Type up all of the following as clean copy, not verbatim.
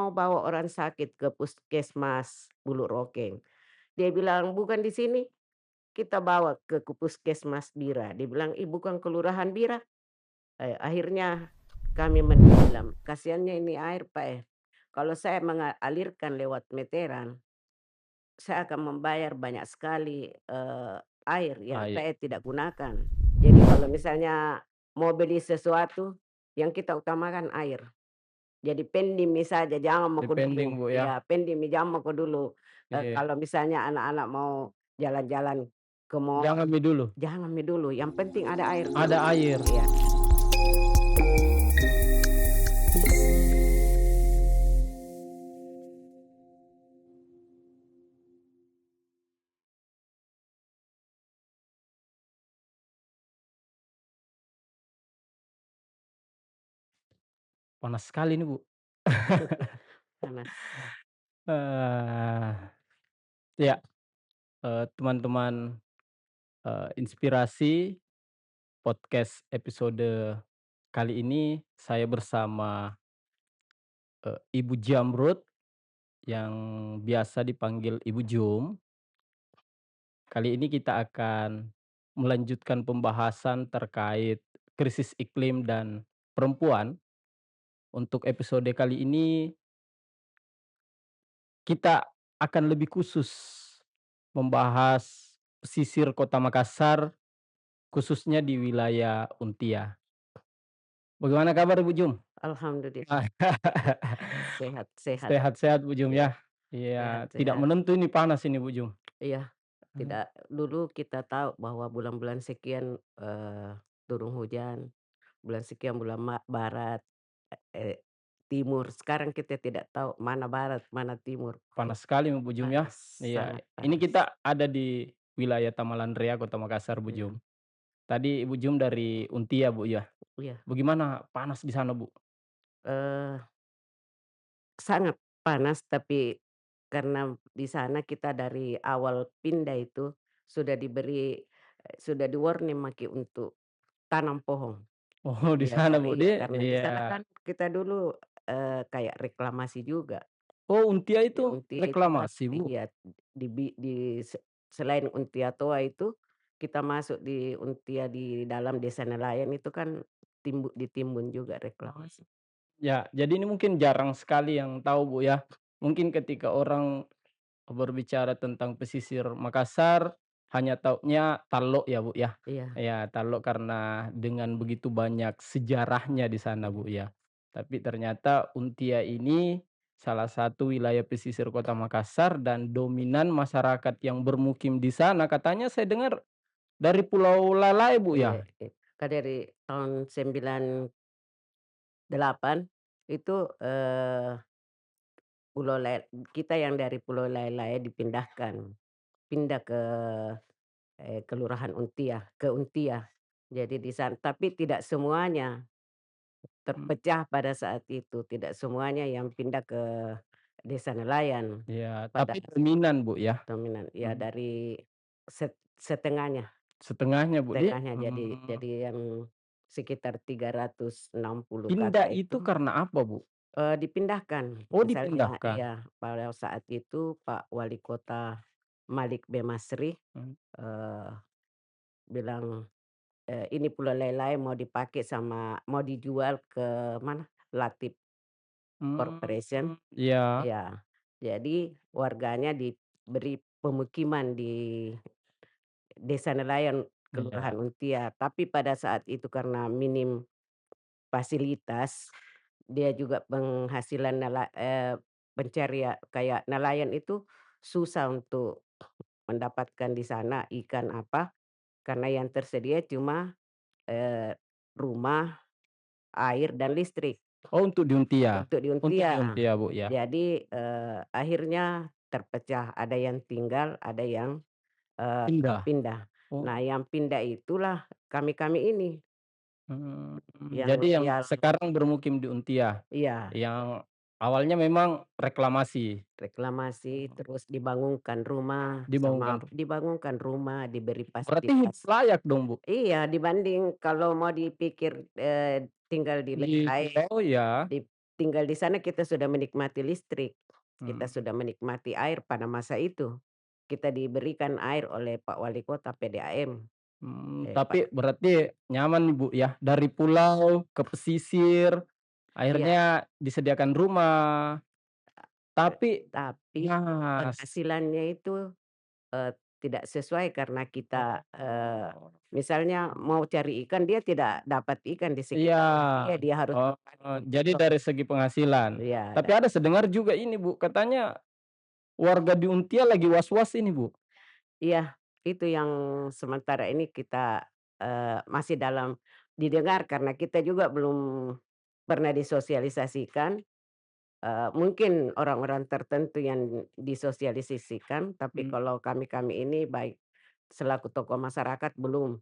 mau bawa orang sakit ke puskesmas Bulurokeng. Dia bilang, "Bukan di sini, kita bawa ke puskesmas Bira." Dia bilang, "Ih, bukan kelurahan Bira." Akhirnya kami mendiam, kasihannya ini air Pak, kalau saya mengalirkan lewat meteran, saya akan membayar banyak sekali, air yang Air. saya tidak gunakan. Jadi kalau misalnya mau beli sesuatu, yang kita utamakan air. Jadi pendimi saja, jangan moko dulu, Depending, Bu, ya. ya pendimi jangan moko dulu. Iya. Kalau misalnya anak-anak mau jalan-jalan ke mall, Jangan mie dulu, jangan mi dulu, yang penting ada air dulu. ada air. Iya. Panas sekali nih, Bu. Panas. Eee, iya, teman-teman, inspirasi podcast episode kali ini saya bersama, Ibu Jamrud yang biasa dipanggil Ibu Jum. Kali ini kita akan melanjutkan pembahasan terkait krisis iklim dan perempuan. Untuk episode kali ini kita akan lebih khusus membahas pesisir Kota Makassar, khususnya di wilayah Untia. Bagaimana kabar Ibu Jum? Alhamdulillah Ah, sehat-sehat. sehat-sehat Bu Jum Iya, ya? Iya, tidak sehat-sehat. menentu ini panas ini Bu Jum. Iya, Mmm. tidak dulu kita tahu bahwa bulan-bulan sekian, turun hujan, bulan sekian bulan barat, eee, timur, sekarang kita tidak tahu mana barat, mana timur. Panas sekali Bu Jum ya? Panas, Iya, sangat ini panas. kita ada di wilayah Tamalandrea, Kota Makassar Bu Iya Jum. Tadi Ibu Jum dari Untia Bu ya? iya, Bagaimana panas di sana Bu? eee, sangat panas tapi karena di sana kita dari awal pindah itu sudah diberi, sudah di-warning maki untuk tanam pohon. Oh di Iya sana Bu, karena di sana iya. kan kita dulu, kayak reklamasi juga. Oh Untia Di itu Untia itu kan reklamasi Bu? iya, selain Untia Toa itu, kita masuk di Untia di dalam desa nelayan itu kan ditimbun juga reklamasi. Ya, jadi ini mungkin jarang sekali yang tahu, Bu, ya. Mungkin ketika orang berbicara tentang pesisir Makassar, hanya taunya Talok ya, Bu, ya. Iya Ya, Talok karena dengan begitu banyak sejarahnya di sana, iya Bu, ya. Tapi ternyata Untia ini salah satu wilayah pesisir Kota Makassar dan dominan masyarakat yang bermukim di sana katanya saya dengar dari Pulau Lalai, Bu, iya, ya? kan dari tahun 98 itu, Pulau kita yang dari Pulau Lai dipindahkan, pindah ke, Kelurahan Untia, ke Untia. Jadi di sana tapi tidak semuanya Mmm, terpecah pada saat itu, tidak semuanya yang pindah ke desa nelayan iya, pada tapi dominan, Bu, ya? dominan ya Mhm. dari setengahnya Setengahnya, Bu, setengahnya jadi yang sekitar 360 pindah kakak itu, itu karena apa, Bu? dipindahkan. Oh Misalnya dipindahkan? ya pada saat itu Pak Wali Kota Malik B. Masri, Mmm, eee, bilang, "Ini Pulau Lelai mau dipakai mau dijual ke mana, Latip Corporation." iya, Ya, jadi warganya diberi pemukiman di Desa Nelayan, iya, Kelurahan Untia, tapi pada saat itu karena minim fasilitas, dia juga penghasilan kayak nelayan itu susah untuk mendapatkan di sana ikan apa, karena yang tersedia cuma, eee, rumah, air, dan listrik oh untuk di Untia? untuk di Untuk di Untia. Untia, Bu, ya? Jadi, akhirnya terpecah, ada yang tinggal, ada yang, Pindah? pindah. Nah, Oh, yang pindah itulah kami-kami ini jadi yang yang sekarang bermukim di Untia, iya, yang awalnya memang reklamasi? reklamasi, Oh, terus dibangunkan dibangunkan rumah, diberi berarti hidup fasilitas. layak dong, Bu? Iya, dibanding kalau mau dipikir, tinggal di Di Lelai, pulau ya? di tinggal di sana kita sudah menikmati listrik, kita Mhm. sudah menikmati air pada masa itu. Kita diberikan air oleh Pak Wali Kota PDAM, Pak Tapi berarti nyaman nih, Bu, ya? Dari pulau ke pesisir, iya, akhirnya disediakan rumah, tapi tapi nah penghasilannya itu, tidak sesuai karena kita, oh, misalnya mau cari ikan dia tidak dapat ikan di iya, sekitar dia, dia harus oh, berpaling untuk jadi pulau. dari segi penghasilan. Iya, Tapi ada sedengar juga ini, Bu, katanya warga di Untia lagi was-was ini, Bu. iya, itu yang sementara ini kita, masih dalam didengar karena kita juga belum pernah disosialisasikan, mungkin orang-orang tertentu yang disosialisasikan, tapi Mmm, kalau kami-kami ini baik selaku tokoh masyarakat belum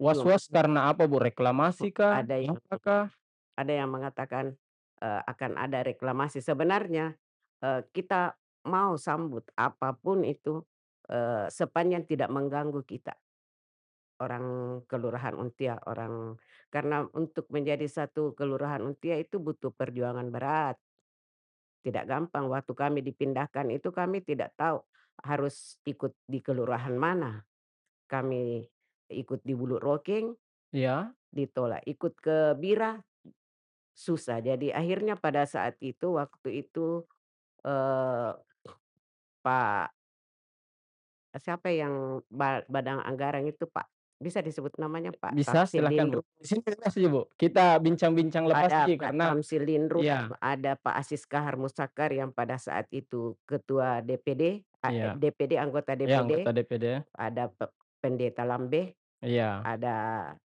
was-was karena apa, Bu? Reklamasi kah? ada yang Apakah? ada yang mengatakan, akan ada reklamasi. Sebenarnya, kita mau sambut apapun itu, sepanjang tidak mengganggu kita. Orang Kelurahan Untia, karena untuk menjadi satu Kelurahan Untia itu butuh perjuangan berat, tidak gampang. Waktu kami dipindahkan itu kami tidak tahu harus ikut di kelurahan mana. Kami ikut di Bulurokeng, Iya, ditolak, ikut ke Bira, susah. Jadi akhirnya pada saat itu, waktu itu, eee, Pak siapa yang Badang Anggaran itu, Pak, bisa disebut namanya Pak bisa Tamsil silahkan, Bu. Lindro. Di sini bebas aja, Bu, kita bincang-bincang lepas Ada aja Pak karena Tamsil Lindro, iya, ada Pak Asis Kahar Musakar yang pada saat itu ketua DPD, iya, DPD, anggota iya DPD, anggota DPD, ada Pendeta Lambe, iya, ada,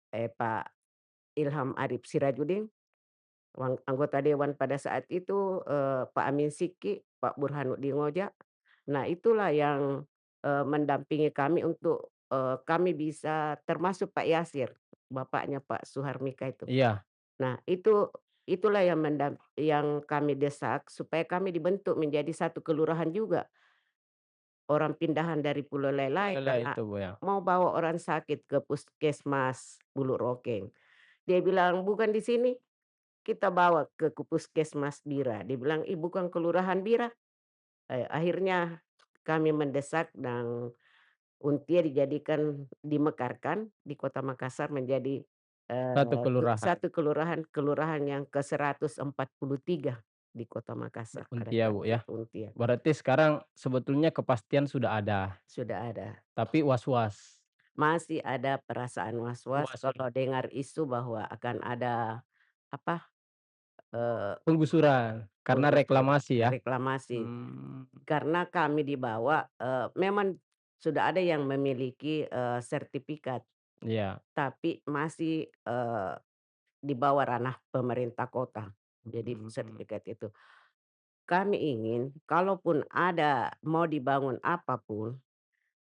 Pak Ilham Arif Sirajudin, anggota dewan pada saat itu, Pak Amin Siki, Pak Burhanuddin Ngoja. Nah itulah yang, mendampingi kami untuk, kami bisa termasuk Pak Yasir, bapaknya Pak Suharmika itu. iya, Nah, itulah yang kami desak supaya kami dibentuk menjadi satu kelurahan juga. Orang pindahan dari Pulau Lelai boleh karena itu, Bu, ya. mau bawa orang sakit ke puskesmas Bulurokeng. Dia bilang, "Bukan di sini, kita bawa ke puskesmas Bira." Dia bilang, "Ih, bukan kelurahan Bira." Akhirnya kami mendesak dan Untia dimekarkan di Kota Makassar menjadi, Satu kelurahan, satu kelurahan yang ke-143 di Kota Makassar pada Untia, saat Bu, ya. itu Untia, Berarti sekarang sebetulnya kepastian sudah ada, sudah ada. tapi was-was, Masih ada perasaan was-was was kalau dengar isu bahwa akan ada, apa, eee, penggusuran karena penggusuran, reklamasi ya? reklamasi. Mmm, Karena kami dibawa, memang sudah ada yang memiliki, sertifikat, iya, tapi masih, di bawah ranah pemerintah kota. Jadi mhm, sertifikat itu. Kami ingin kalaupun ada mau dibangun apapun,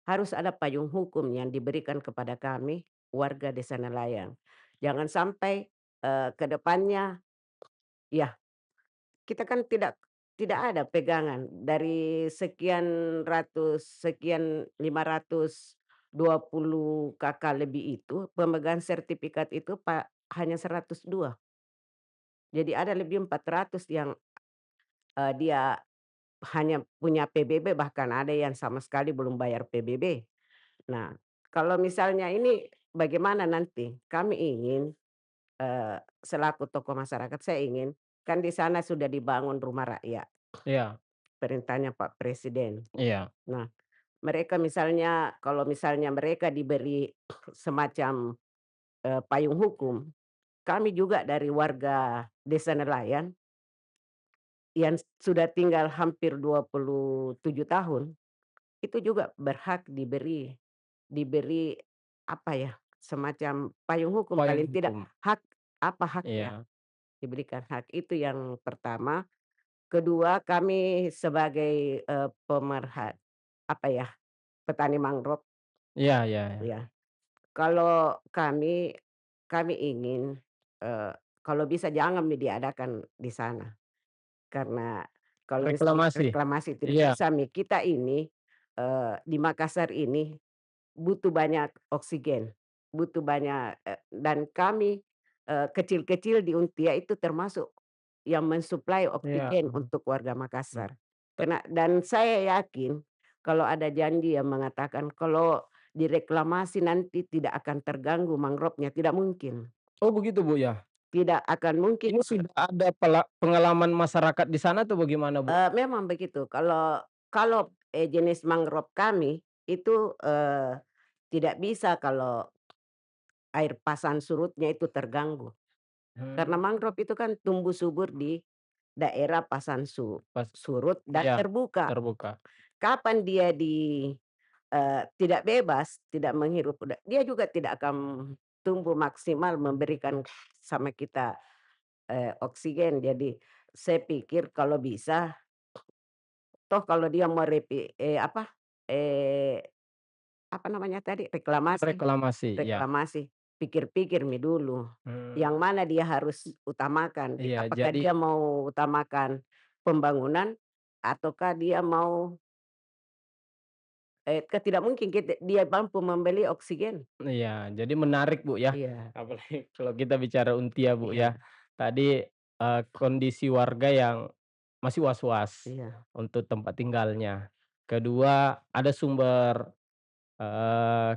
harus ada payung hukum yang diberikan kepada kami, warga Desa Nelayan. Jangan sampai, ke depannya ya kita kan tidak ada pegangan dari sekian 520 kakak lebih itu, pemegang sertifikat itu hanya 102. Jadi ada lebih 400 yang, dia hanya punya PBB, bahkan ada yang sama sekali belum bayar PBB. Nah, kalau misalnya ini bagaimana nanti? Kami ingin, selaku tokoh masyarakat saya ingin, kan di sana sudah dibangun rumah rakyat, iya, perintahnya Pak Presiden. iya, Nah, mereka misalnya kalau misalnya mereka diberi semacam, payung hukum, kami juga dari warga Desa Nelayan yang sudah tinggal hampir 27 tahun, itu juga berhak diberi apa ya, semacam payung hukum payung paling tidak, hukum, hak apa haknya, iya, diberikan hak, itu yang pertama. Kedua, kami sebagai, apa ya, petani mangrove iya iya iya, ya, kalau kami ingin, eee, kalau bisa jangan diadakan di sana. Karena kalau misalnya reklamasi, reklamasi tidak iya, bisa kita ini, di Makassar ini butuh banyak oksigen, butuh banyak dan kami, kecil-kecil di Untia itu termasuk. yang mensuplai Iya, oksigen untuk warga mmm, Makassar. te Dan saya yakin kalau ada janji yang mengatakan kalau direklamasi nanti tidak akan terganggu mangrovenya, tidak mungkin. oh begitu, Bu, ya? Tidak akan mungkin, Ini sudah ada pengalaman masyarakat di sana atau bagaimana, Bu? memang begitu. Kalau jenis mangrove kami itu, tidak bisa kalau air pasang surutnya itu terganggu. Karena Mmm, mangrove itu kan tumbuh subur di daerah pasang pas surut dan iya, terbuka. terbuka. Kapan dia tidak bebas, tidak menghirup dia juga tidak akan tumbuh maksimal memberikan sama kita, oksigen. Jadi saya pikir kalau bisa, toh kalau dia mau eee, apa namanya tadi, Reklamasi, iya. reklamasi, pikir-pikir dulu, Mmm, yang mana dia harus utamakan, iya, apakah jadi dia mau utamakan pembangunan ataukah dia mau kan tidak mungkin dia mampu membeli oksigen. iya, jadi menarik, Bu, ya. Iya, Apalagi kalau kita bicara Untia, Bu, iya, ya. Tadi, kondisi warga yang masih was-was iya, untuk tempat tinggalnya. Kedua, ada sumber,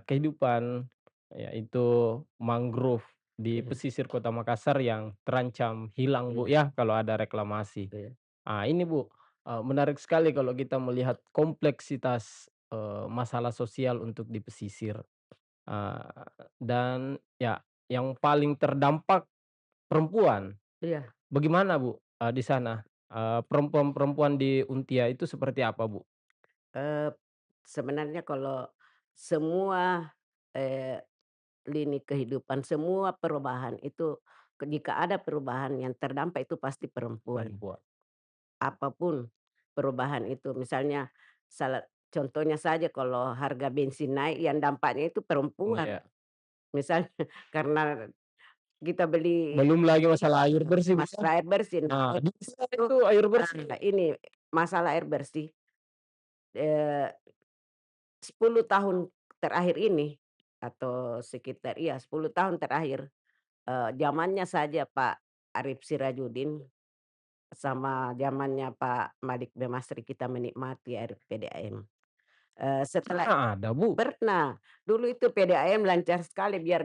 kehidupan, yaitu mangrove di iya, pesisir Kota Makassar yang terancam hilang, Bu, iya, ya, kalau ada reklamasi. iya, Ini, Bu, menarik sekali kalau kita melihat kompleksitas, masalah sosial untuk di pesisir. Dan ya yang paling terdampak perempuan. iya, Bagaimana, Bu, di sana? Perempuan-perempuan di Untia itu seperti apa, Bu? eee, sebenarnya kalau semua, eee, lini kehidupan, semua perubahan itu jika ada perubahan yang terdampak itu pasti perempuan. Perempuan. Apapun perubahan itu, misalnya contohnya saja kalau harga bensin naik yang dampaknya itu perempuan. Iya. Misalnya karena kita beli Belum lagi masalah air bersih, Bu, ya. masalah air bersih. Nah, Nah, kalau di sana itu, itu air bersih. ini masalah air bersih, eee, 10 tahun terakhir ini atau sekitar 10 tahun terakhir, zamannya saja Pak Arif Sirajudin sama zamannya Pak Malik Demasri kita menikmati air PDAM. Setelah Pernah ada, Bu? pernah, dulu itu PDAM lancar sekali biar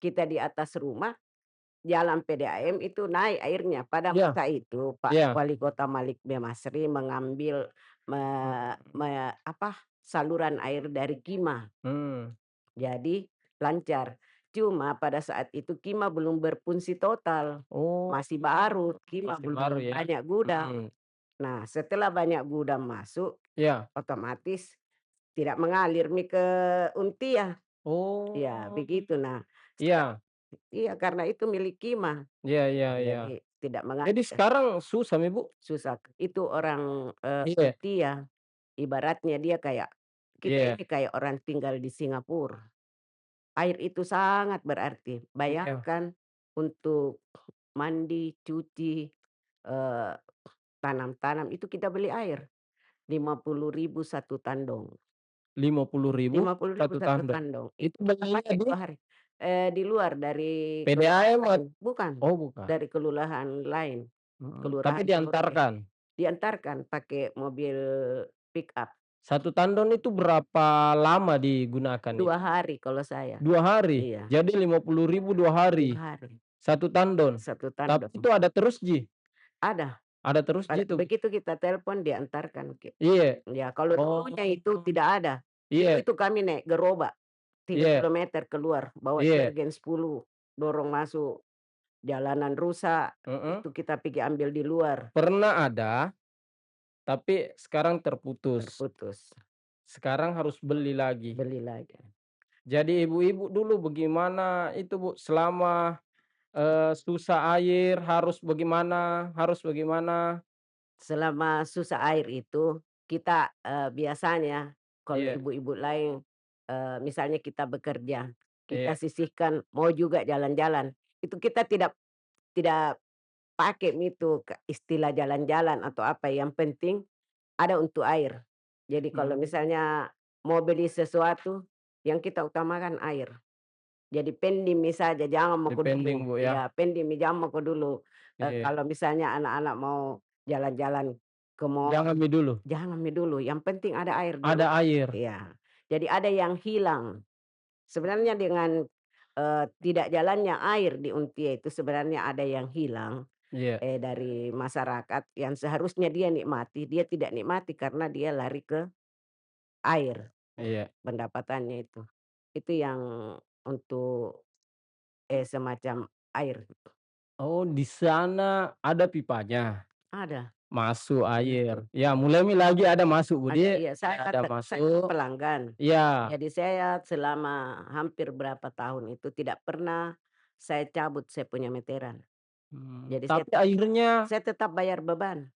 kita di atas rumah, jalan PDAM itu naik airnya. Pada Iya, masa itu Pak iya. Wali Kota Malik B. Masri mengambil me Mhm. me apa, saluran air dari Kima, Mmm. jadi lancar. Cuma pada saat itu Kima belum berfungsi total, Oh, masih baru, Kima masih baru belum ya? banyak gudang. Mhm. Nah, setelah banyak gudang masuk, Iya. otomatis tidak mengalir ke Untia. Ya Oh, begitu. Nah, iya. iya karena itu milik Kima, Iya, iya, iya. jadi tidak Jadi mengalir, sekarang susah nih, Bu? susah. Itu orang, Iya, Untia, ibaratnya dia kayak kita iya, ini kayak orang tinggal di Singapura. Air itu sangat berarti. iya. Bayangkan untuk mandi, cuci, eee, tanam-tanam itu kita beli air, 50.000 satu tandong. 50.000 50.000 1 satu tandem. tandong, itu Itu kita belinya pakai di 2 hari. Di luar dari kelurahan PDAM lain, bukan, oh bukan? dari kelurahan lain, Tapi kelurahan Loroke. diantarkan? Diantarkan pakai mobil pick-up, 1 tandon itu berapa lama digunakan 2 itu? hari kalau saya. 2 hari? Iya, Jadi 50.000 2 2 hari, hari, 1 tandon? satu Tapi tandong. itu ada terus, Ji? Ada Ada terus, ada Ji, tuh? begitu kita telepon diantarkan Iya? ya kalau Oh, dulunya itu tidak ada. Dulu iya, itu kami naik gerobak 3 iya, kilometer keluar, bawa iya, jerigen 10, dorong masuk. Jalanan rusak, heeh. itu kita pergi ambil di luar, Pernah ada, tapi sekarang terputus. terputus, Sekarang harus beli lagi. beli lagi. Jadi ibu-ibu dulu bagaimana itu, Bu, selama, susah air harus bagaimana? Selama susah air itu, kita, biasanya kalau Iya, ibu-ibu lain, misalnya kita bekerja, kita iya, sisihkan mau juga jalan-jalan, itu kita tidak tidak pakai itu istilah jalan-jalan atau apa, yang penting ada untuk air. Jadi kalau mmm, misalnya mau beli sesuatu, yang kita utamakan air. Jadi pendem mi saja jangan moko depending, dulu, Bu, ya. ya pendem mi jangan moko dulu. Iya, kalau misalnya anak-anak mau jalan-jalan ke mall, jangan mie dulu, jangan mie dulu, yang penting ada air di ada air. iya. Jadi ada yang hilang. Sebenarnya dengan, tidak jalannya air di Untia itu sebenarnya ada yang hilang, Iya, dari masyarakat yang seharusnya dia nikmati, dia tidak nikmati karena dia lari ke air iya. pendapatannya itu. Itu yang untuk, semacam air. Oh, di sana ada pipanya, Ada, masuk air. betul. Ya, mulai lagi ada masuk, Ada, Budi, iya, ada saya kan masuk. pelanggan. Iya, Jadi saya selama hampir berapa tahun itu tidak pernah saya cabut saya punya meteran. Jadi tapi airnya saya tetap bayar beban.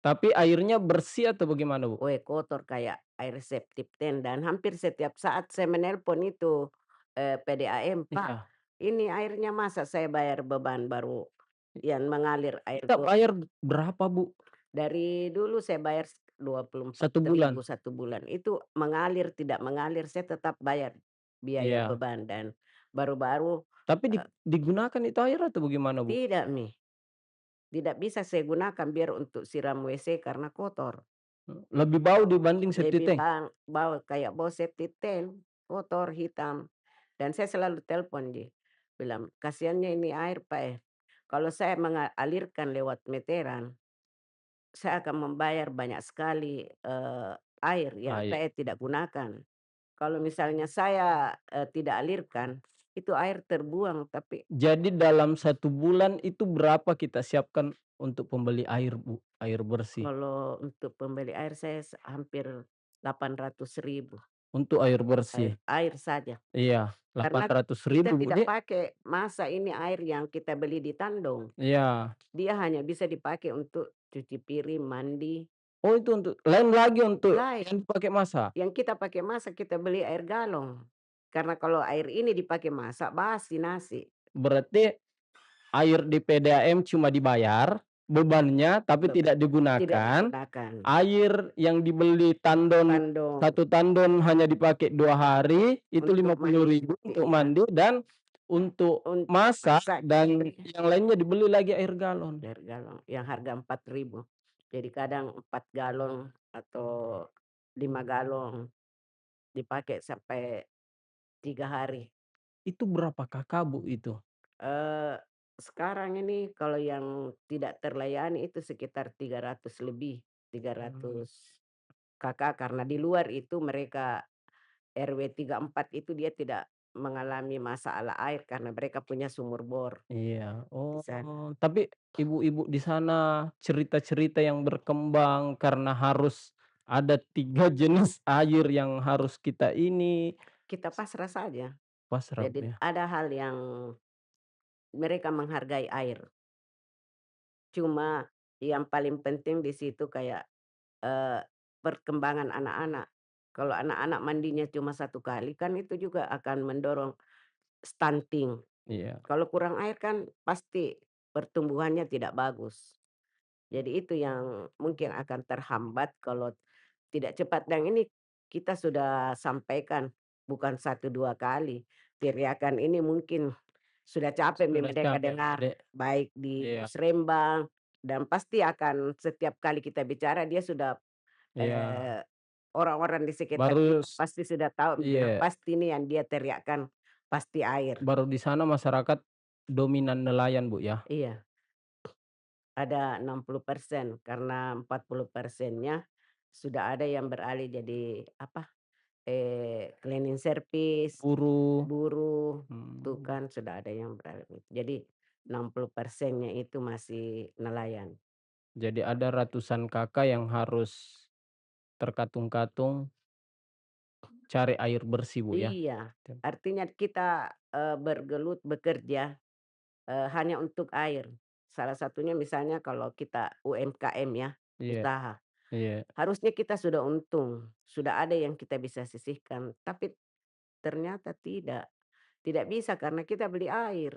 bersih atau bagaimana, Bu? Kotor kayak air septic tank dan hampir setiap saat saya menelpon itu, PDAM, "Pak, Iya. ini airnya masa saya bayar beban baru yang mengalir air Kita bayar berapa, Bu? dari dulu saya bayar dua puluh empat Satu ribu bulan? satu bulan, itu mengalir tidak mengalir saya tetap bayar biaya Iya. beban dan baru-baru, Tapi eee, digunakan itu air atau bagaimana, Bu? tidak nih, tidak bisa saya gunakan biar untuk siram WC karena kotor. Lebih bau dibanding septic Lebih tank? bau kayak bau septic tank, kotor, hitam, dan saya selalu telepon dia, bilang, "Kasihannya ini air Pak kalau saya mengalirkan lewat meteran, saya akan membayar banyak sekali, air yang Air. saya tidak gunakan. Kalau misalnya saya, tidak alirkan, itu air terbuang tapi Jadi dalam satu bulan itu berapa kita siapkan untuk pembeli air, Bu? Air bersih? kalau untuk pembeli air saya hampir 800.000 Untuk air air bersih? air saja. Iya, delapan Karena ratus kita ribu Bu, tidak Dek. pakai masa ini air yang kita beli di tandong, Iya. dia hanya bisa dipakai untuk cuci piring, mandi, Oh, itu untuk lain lagi untuk lain. yang dipakai masak? Yang kita pakai masak kita beli air galon. Karena kalau air ini dipakai masak basi nasi, Berarti air di PDAM cuma dibayar, bebannya tapi beb tidak tidak digunakan. digunakan. Air yang dibeli tandon, Tandong satu tandon hanya dipakai 2 hari, itu untuk mandi, 50.000 untuk iya, mandi dan untuk untuk masak masak kita dan beli yang lainnya dibeli lagi air galon. air galon yang harga 4.000. Jadi kadang 4 galon atau 5 galon dipakai sampai 3 hari. Itu berapa Kakak, Bu, itu? Eee, Sekarang ini kalau yang tidak terlayani itu sekitar 300 lebih, tiga Mmm, ratus Kakak, karena di luar itu mereka RW 34 itu dia tidak mengalami masalah air karena mereka punya sumur bor iya. di sana. Oh, tapi ibu-ibu di sana cerita-cerita yang berkembang karena harus ada 3 jenis air yang harus kita ini, Kita pasrah saja. pasrah, Jadi ya. ada hal yang mereka menghargai air, cuma yang paling penting di situ kayak, eee, perkembangan anak-anak. Kalau anak-anak mandinya cuma 1 kali kan itu juga akan mendorong stunting. Iya, Kalau kurang air kan pasti pertumbuhannya tidak bagus. Jadi itu yang mungkin akan terhambat kalau tidak cepat dan ini kita sudah sampaikan bukan 1 2 kali. Teriakan ini mungkin sudah capek sudah mereka capek, Bu, dengar, Dek. baik di Iya, musrembang dan pasti akan setiap kali kita bicara dia sudah, iya. eee, orang-orang di sekitar Baru kita pasti sudah tahu bilang, iya, "Pasti ini yang dia teriakkan pasti air." baru di sana masyarakat dominan nelayan, Bu, ya? Iya, ada 60% karena 40%-nya sudah ada yang beralih jadi apa, cleaning service, Buruh, buruh, tuh mmm, kan sudah ada yang beralih. Jadi 60%-nya itu masih nelayan. jadi ada ratusan Kakak yang harus terkatung-katung cari air bersih, Bu, ya? Iya, Tem artinya kita, bergelut bekerja, hanya untuk air. Salah satunya misalnya kalau kita UMKM ya, iya, usaha, iya, harusnya kita sudah untung, sudah ada yang kita bisa sisihkan, tapi ternyata tidak. Tidak bisa karena kita beli air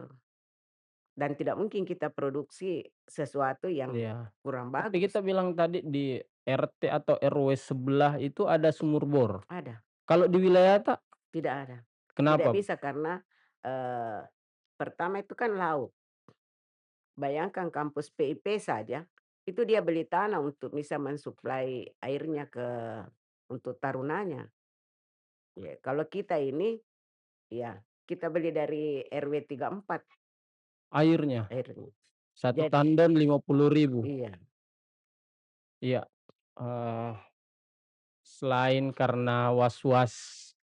dan tidak mungkin kita produksi sesuatu yang iya. kurang Tapi bagus. kita bilang tadi di RT atau RW sebelah itu ada sumur bor. Ada, Kalau di wilayah tidak ada. Tidak kenapa, Bu? bisa karena, eee, pertama itu kan laut. Bayangkan kampus PIP saja, itu dia beli tanah untuk bisa mensuplai airnya untuk tarunanya. Ya, kalau kita ini, ya kita beli dari RW 34 Airnya, airnya. satu Jadi tandon 50.000. iya Iya, eee, selain karena was-was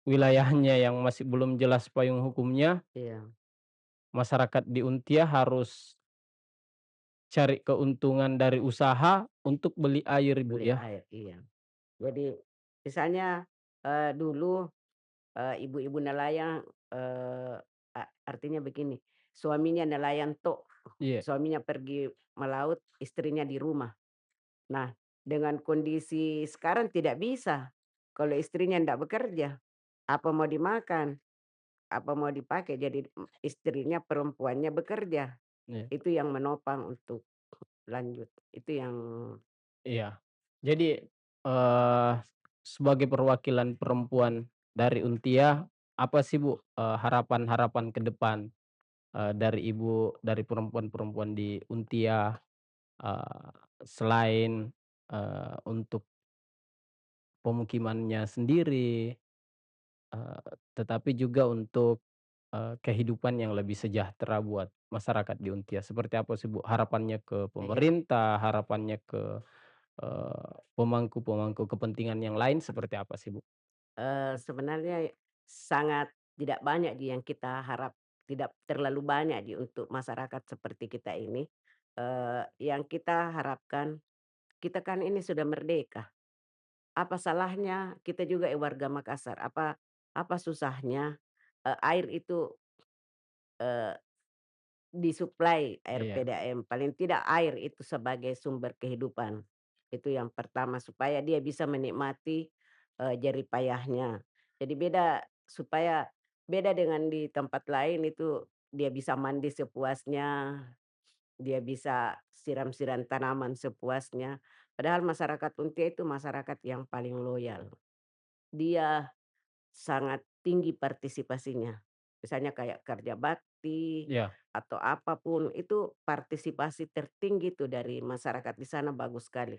wilayahnya yang masih belum jelas payung hukumnya, iya, masyarakat di Untia harus cari keuntungan dari usaha untuk beli air, Ibu, beli ya? air, iya. Jadi misalnya, dulu, ibu-ibu nelayan, artinya begini, suaminya nelayan Iya, suaminya pergi melaut, istrinya di rumah. Nah, dengan kondisi sekarang tidak bisa, kalau istrinya ndak bekerja, apa mau dimakan, apa mau dipakai, jadi, istrinya perempuannya bekerja, iya, itu yang menopang untuk lanjut, itu yang iya. Jadi, sebagai perwakilan perempuan dari Untia, apa sih, Bu, harapan-harapan ke depan, dari Ibu, dari perempuan-perempuan di Untia, eee, selain, untuk pemukimannya sendiri, tetapi juga untuk, kehidupan yang lebih sejahtera buat masyarakat di Untia. Seperti apa sih, Bu, harapannya ke iya. pemerintah, harapannya ke, pemangku-pemangku kepentingan yang lain seperti apa sih, Bu? Sebenarnya sangat tidak banyak yang kita harap, tidak terlalu banyak untuk masyarakat seperti kita ini, yang kita harapkan, kita kan ini sudah merdeka, apa salahnya kita juga warga Makassar, apa apa susahnya, air itu, eee, disuplai air Iya, PDAM, paling tidak air itu sebagai sumber kehidupan. Itu yang pertama supaya dia bisa menikmati, jerih payahnya. Jadi supaya beda dengan di tempat lain itu dia bisa mandi sepuasnya, dia bisa siram-siram tanaman sepuasnya. Padahal masyarakat Untia itu masyarakat yang paling loyal. Dia sangat tinggi partisipasinya. Misalnya kayak kerja bakti, iya, atau apapun itu partisipasi tertinggi tuh dari masyarakat di sana bagus sekali.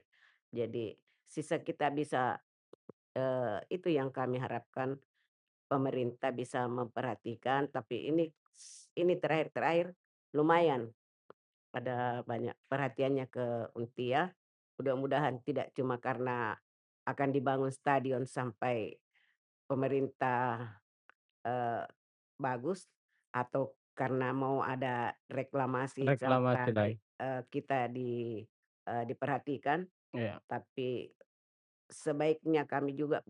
Jadi sisa kita bisa, itu yang kami harapkan pemerintah bisa memperhatikan, tapi ini terakhir-terakhir lumayan ada banyak perhatiannya ke Untia. Mudah-mudahan tidak cuma karena akan dibangun stadion sampai pemerintah Eee, bagus atau karena mau ada reklamasi reklamasi lagi. sampai, kita diperhatikan, Iya, tapi sebaiknya kami juga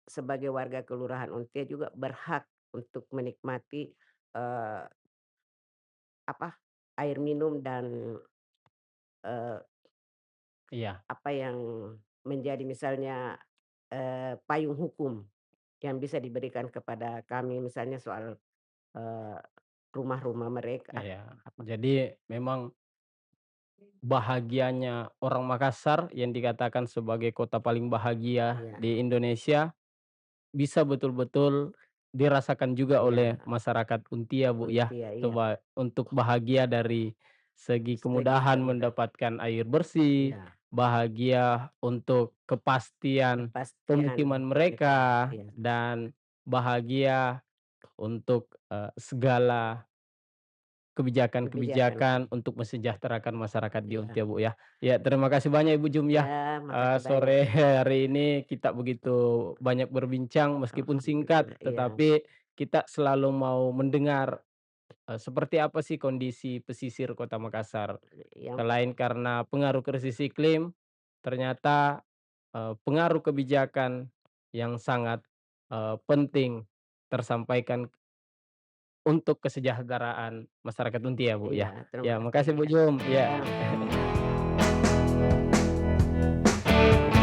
sebagai warga Kelurahan Untia juga berhak untuk menikmati, eee, apa, air minum dan, eee, iya, apa yang menjadi misalnya, payung hukum yang bisa diberikan kepada kami misalnya soal, eee, rumah-rumah mereka iya. apa Jadi memang bahagianya orang Makassar yang dikatakan sebagai kota paling bahagia iya. di Indonesia, bisa betul-betul dirasakan juga oleh Iya, masyarakat Untia, Bu, ya. Untia, iya, Coba untuk bahagia dari segi segi kemudahan kemudahan, mendapatkan air bersih, iya, bahagia untuk kepastian kepastian pemukiman mereka, mereka, iya, dan bahagia untuk, segala kebijakan kebijakan untuk mensejahterakan masyarakat di iya, Untia, Bu, ya. Ya, terima kasih banyak Ibu Jum, ya. ya makasih banyak, Sore hari ini kita begitu banyak berbincang meskipun singkat, alhamdulillah, iya, tetapi kita selalu mau mendengar, seperti apa sih kondisi pesisir Kota Makassar. yang Selain karena pengaruh krisis iklim, ternyata, pengaruh kebijakan yang sangat, penting tersampaikan untuk kesejahteraan masyarakat Untia, Bu, iya, ya. terima Ya, kasih, makasih Bu iya, Jum, iya. ya.